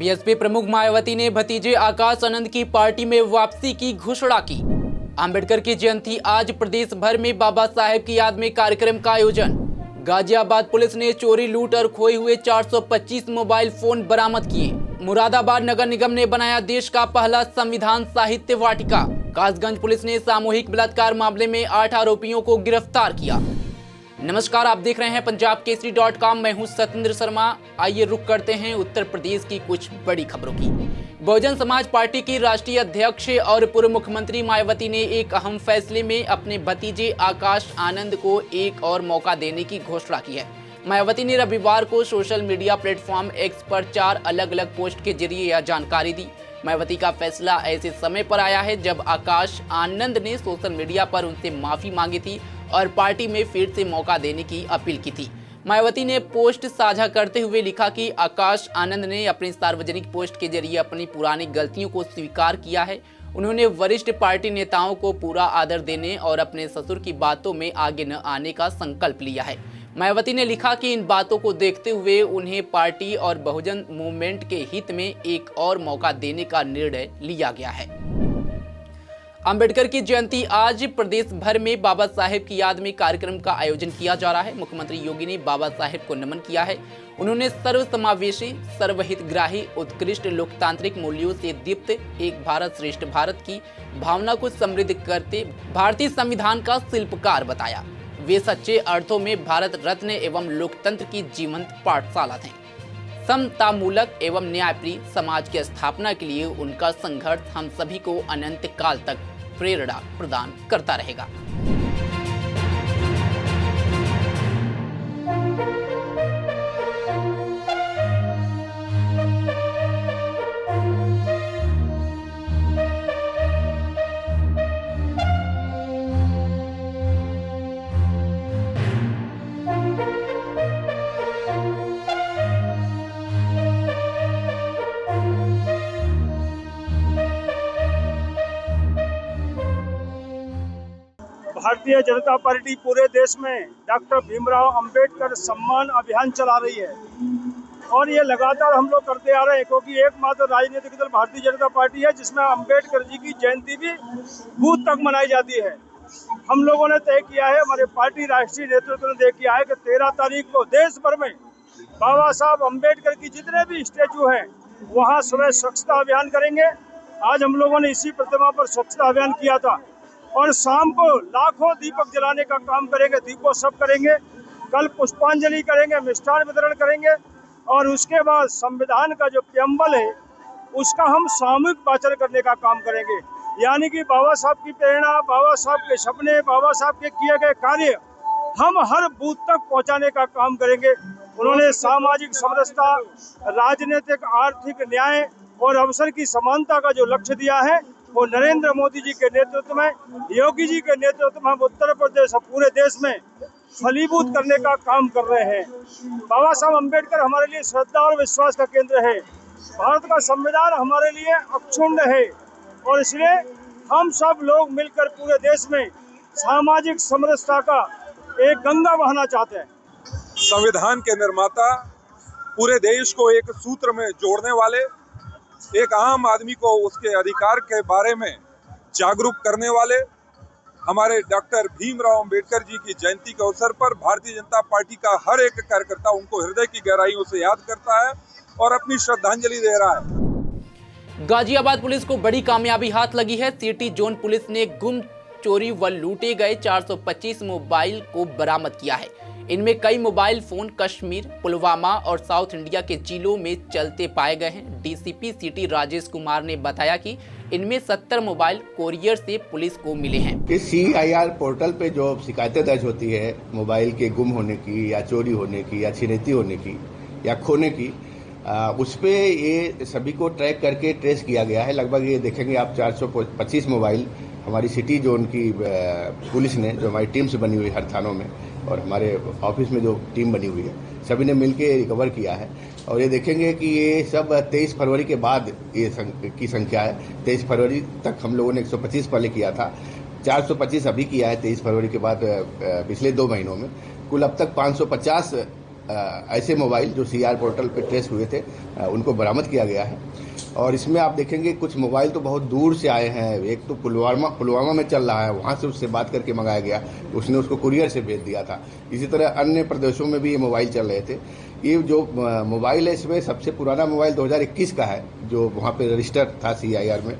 BSP प्रमुख मायावती ने भतीजे आकाश आनंद की पार्टी में वापसी की घोषणा की। अंबेडकर की जयंती आज प्रदेश भर में बाबा साहेब की याद में कार्यक्रम का आयोजन। गाजियाबाद पुलिस ने चोरी, लूट और खोए हुए 425 मोबाइल फोन बरामद किए। मुरादाबाद नगर निगम ने बनाया देश का पहला संविधान साहित्य वाटिका। कासगंज पुलिस ने सामूहिक बलात्कार मामले में 8 आरोपियों को गिरफ्तार किया। नमस्कार, आप देख रहे हैं पंजाबकेसरी.com। मैं हूं सत्येंद्र शर्मा। आइए रुक करते हैं उत्तर प्रदेश की कुछ बड़ी खबरों की। बहुजन समाज पार्टी की राष्ट्रीय अध्यक्ष और पूर्व मुख्यमंत्री मायावती ने एक अहम फैसले में अपने भतीजे आकाश आनंद को एक और मौका देने की घोषणा की है। मायावती ने रविवार को सोशल मीडिया प्लेटफॉर्म एक्स पर 4 अलग अलग पोस्ट के जरिए यह जानकारी दी। मायावती का फैसला ऐसे समय पर आया है जब आकाश आनंद ने सोशल मीडिया पर उनसे माफी मांगी थी और पार्टी में फिर से मौका देने की अपील की थी। मायावती ने पोस्ट साझा करते हुए लिखा कि आकाश आनंद ने अपनी सार्वजनिक पोस्ट के जरिए अपनी पुरानी गलतियों को स्वीकार किया है। उन्होंने वरिष्ठ पार्टी नेताओं को पूरा आदर देने और अपने ससुर की बातों में आगे न आने का संकल्प लिया है। मायावती ने लिखा कि इन बातों को देखते हुए उन्हें पार्टी और बहुजन मूवमेंट के हित में एक और मौका देने का निर्णय लिया गया है। अंबेडकर की जयंती आज प्रदेश भर में बाबा साहेब की याद में कार्यक्रम का आयोजन किया जा रहा है। मुख्यमंत्री योगी ने बाबा साहेब को नमन किया है। उन्होंने सर्वसमावेशी, सर्वहितग्राही, उत्कृष्ट लोकतांत्रिक मूल्यों से दीप्त एक भारत श्रेष्ठ भारत की भावना को समृद्ध करते भारतीय संविधान का शिल्पकार बताया। वे सच्चे अर्थों में भारत रत्न एवं लोकतंत्र की जीवंत पाठशाला थे। समतामूलक एवं न्यायप्रिय समाज की स्थापना के लिए उनका संघर्ष हम सभी को अनंत काल तक प्रेरणा प्रदान करता रहेगा। भारतीय जनता पार्टी पूरे देश में डॉक्टर भीमराव अंबेडकर सम्मान अभियान चला रही है और ये लगातार हम लोग करते आ रहे हैं, क्योंकि एकमात्र राजनीतिक दल भारतीय जनता पार्टी है जिसमें अंबेडकर जी की जयंती भी बूथ तक मनाई जाती है। हम लोगों ने तय किया है, हमारे पार्टी राष्ट्रीय नेतृत्व ने तय किया है कि 13 तारीख को देश भर में बाबा साहब अंबेडकर की जितने भी स्टैचू हैं वहाँ सुबह स्वच्छता अभियान करेंगे। आज हम लोगों ने इसी प्रतिमा पर स्वच्छता अभियान किया था और शाम को लाखों दीपक जलाने का काम करेंगे, दीपोत्सव करेंगे। कल पुष्पांजलि करेंगे, मिष्ठान वितरण करेंगे और उसके बाद संविधान का जो प्रेम्बल है उसका हम सामूहिक वाचन करने का काम करेंगे। यानी कि बाबा साहब की प्रेरणा, बाबा साहब के सपने, बाबा साहब के किए गए कार्य हम हर बूथ तक पहुंचाने का काम करेंगे। उन्होंने सामाजिक समरसता, राजनीतिक आर्थिक न्याय और अवसर की समानता का जो लक्ष्य दिया है वो नरेंद्र मोदी जी के नेतृत्व में, योगी जी के नेतृत्व में हम उत्तर प्रदेश और पूरे देश में फलीभूत करने का काम कर रहे हैं। बाबा साहब अंबेडकर हमारे लिए श्रद्धा और विश्वास का केंद्र है। भारत का संविधान हमारे लिए अक्षुण्ण है और इसलिए हम सब लोग मिलकर पूरे देश में सामाजिक समरसता का एक गंगा बहाना चाहते हैं। संविधान के निर्माता, पूरे देश को एक सूत्र में जोड़ने वाले, एक आम आदमी को उसके अधिकार के बारे में जागरूक करने वाले हमारे डॉक्टर भीमराव अंबेडकर जी की जयंती के अवसर पर भारतीय जनता पार्टी का हर एक कार्यकर्ता उनको हृदय की गहराइयों से याद करता है और अपनी श्रद्धांजलि दे रहा है। गाजियाबाद पुलिस को बड़ी कामयाबी हाथ लगी है। सिटी जोन पुलिस ने गुम, चोरी व लूटे गए 425 मोबाइल को बरामद किया है। इनमें कई मोबाइल फोन कश्मीर, पुलवामा और साउथ इंडिया के जिलों में चलते पाए गए हैं। डीसीपी सिटी राजेश कुमार ने बताया कि इनमें 70 मोबाइल कोरियर से पुलिस को मिले हैं। इस CIR पोर्टल पे जो शिकायतें दर्ज होती है मोबाइल के गुम होने की या चोरी होने की या छिनैती होने की या खोने की, उस पे ये सभी को ट्रैक करके ट्रेस किया गया है। लगभग ये देखेंगे आप 425 मोबाइल हमारी सिटी जोन की पुलिस ने, जो हमारी टीम्स बनी हुई है हर थानों में और हमारे ऑफिस में जो टीम बनी हुई है, सभी ने मिलकर रिकवर किया है। और ये देखेंगे कि ये सब 23 फरवरी के बाद ये की संख्या है। 23 फरवरी तक हम लोगों ने 125 पहले किया था, 425 अभी किया है 23 फरवरी के बाद पिछले 2 महीनों में। कुल अब तक 550 ऐसे मोबाइल जो सीआर पोर्टल पे ट्रेस हुए थे उनको बरामद किया गया है। और इसमें आप देखेंगे कुछ मोबाइल तो बहुत दूर से आए हैं। एक तो पुलवामा में चल रहा है, वहाँ से उससे बात करके मंगाया गया, उसने उसको कुरियर से भेज दिया था। इसी तरह अन्य प्रदेशों में भी ये मोबाइल चल रहे थे। ये जो मोबाइल है इसमें सबसे पुराना मोबाइल 2021 का है जो वहाँ पे रजिस्टर था सीआईआर में।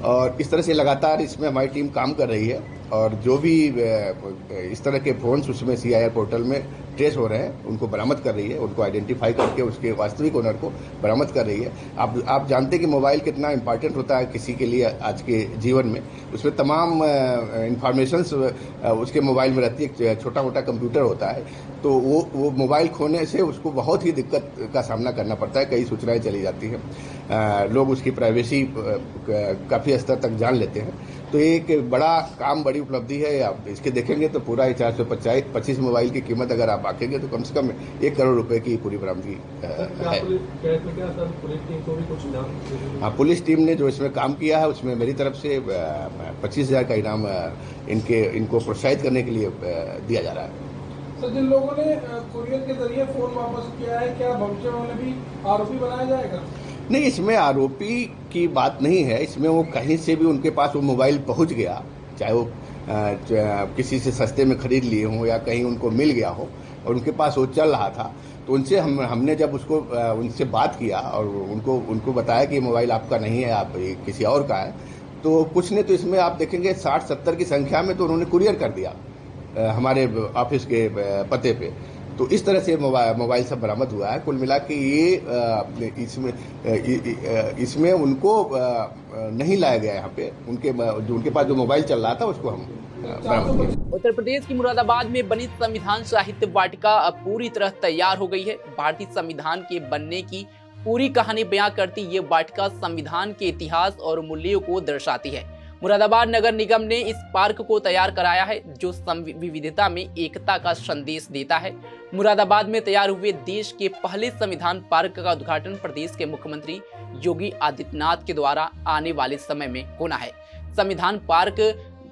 और इस तरह से लगातार इसमें हमारी टीम काम कर रही है और जो भी इस तरह के फोन्स उसमें सीआईआर पोर्टल में ट्रेस हो रहे हैं उनको बरामद कर रही है, उनको आइडेंटिफाई करके उसके वास्तविक ओनर को बरामद कर रही है। आप जानते हैं कि मोबाइल कितना इंपॉर्टेंट होता है किसी के लिए आज के जीवन में। उसमें तमाम इंफॉर्मेशंस उसके मोबाइल में रहती है, छोटा मोटा कंप्यूटर होता है, तो वो मोबाइल खोने से उसको बहुत ही दिक्कत का सामना करना पड़ता है। कई सूचनाएं चली जाती हैं, लोग उसकी प्राइवेसी काफ़ी स्तर तक जान लेते हैं। तो एक बड़ा काम, बड़ी उपलब्धि है। आप इसके देखेंगे तो पूरा 425 मोबाइल की कीमत अगर आप आंकेंगे तो कम से कम 1 करोड़ रुपए की पूरी बरामदगी है। हाँ, पुलिस टीम ने जो इसमें काम किया है उसमें मेरी तरफ से 25,000 का इनाम इनको प्रोत्साहित करने के लिए दिया जा रहा है। तो जिन लोगों ने कुरियर के जरिए फोन वापस किया है, क्या भविष्य में उन्हें भी आरोपी बनाया जाएगा? नहीं, इसमें आरोपी की बात नहीं है। इसमें वो कहीं से भी उनके पास वो मोबाइल पहुंच गया, चाहे वो किसी से सस्ते में खरीद लिए हों या कहीं उनको मिल गया हो और उनके पास वो चल रहा था, तो उनसे हमने जब उनसे बात किया और उनको बताया कि ये मोबाइल आपका नहीं है, आप किसी और का है, तो कुछ ने तो इसमें आप देखेंगे 60-70 की संख्या में तो उन्होंने कुरियर कर दिया हमारे ऑफिस के पते पे। तो इस तरह से मोबाइल सब बरामद हुआ है। कुल मिला के ये इसमें उनको नहीं लाया गया यहाँ पे। उनके पास जो मोबाइल चल रहा था उसको हम बरामद किया। उत्तर प्रदेश की मुरादाबाद में बनी संविधान साहित्य वाटिका अब पूरी तरह तैयार हो गई है। भारतीय संविधान के बनने की पूरी कहानी बयां करती ये वाटिका संविधान के इतिहास और मूल्यों को दर्शाती है। मुरादाबाद नगर निगम ने इस पार्क को तैयार कराया है जो विविधता में एकता का संदेश देता है। मुरादाबाद में तैयार हुए देश के पहले संविधान पार्क का उद्घाटन प्रदेश के मुख्यमंत्री योगी आदित्यनाथ के द्वारा आने वाले समय में होना है। संविधान पार्क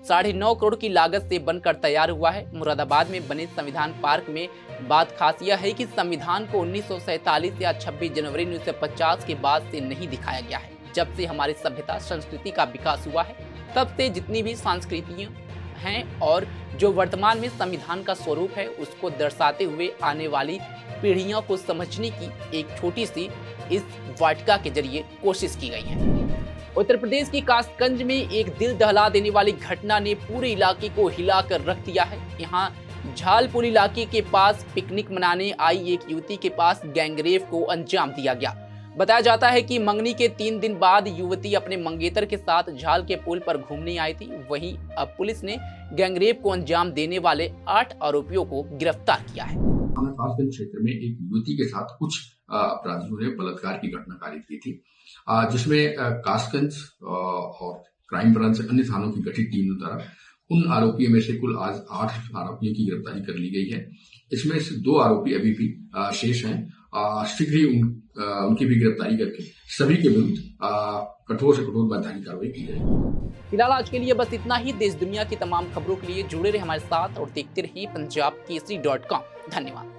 9.5 करोड़ की लागत से बनकर तैयार हुआ है। मुरादाबाद में बने संविधान पार्क में बात खास यह है कि संविधान को 1947 या 26 जनवरी 1950 के बाद से नहीं दिखाया गया है। जब से हमारी सभ्यता संस्कृति का विकास हुआ है तब से जितनी भी संस्कृतियां हैं और जो वर्तमान में संविधान का स्वरूप है उसको दर्शाते हुए आने वाली पीढ़ियों को समझने की एक छोटी सी इस वाटिका के जरिए कोशिश की गई है। उत्तर प्रदेश की कासगंज में एक दिल दहला देने वाली घटना ने पूरे इलाके को हिलाकर रख दिया है। यहाँ झालपुर इलाके के पास पिकनिक मनाने आई एक युवती के पास गैंगरेप को अंजाम दिया गया। बताया जाता है कि मंगनी के 3 दिन बाद युवती अपने मंगेतर के साथ झाल के पुल पर घूमने आई थी। वहीं अब पुलिस ने गैंगरेप को अंजाम देने वाले 8 आरोपियों को गिरफ्तार किया है। कासगंज क्षेत्र में एक युवती के साथ कुछ अपराधियों ने बलात्कार की घटना कारित की थी, जिसमें कासगंज और क्राइम ब्रांच अन्य थानों की गठित टीम द्वारा उन आरोपियों में से कुल आज 8 आरोपियों की गिरफ्तारी कर ली गई है। इसमें से 2 आरोपी अभी भी शेष हैं। शीघ्र ही उनकी भी गिरफ्तारी करके सभी के विरुद्ध कठोर से कठोर वैधानिक कार्रवाई की जाएगी। फिलहाल आज के लिए बस इतना ही। देश दुनिया की तमाम खबरों के लिए जुड़े रहे हमारे साथ और देखते रहिए पंजाब केसरी.com। धन्यवाद।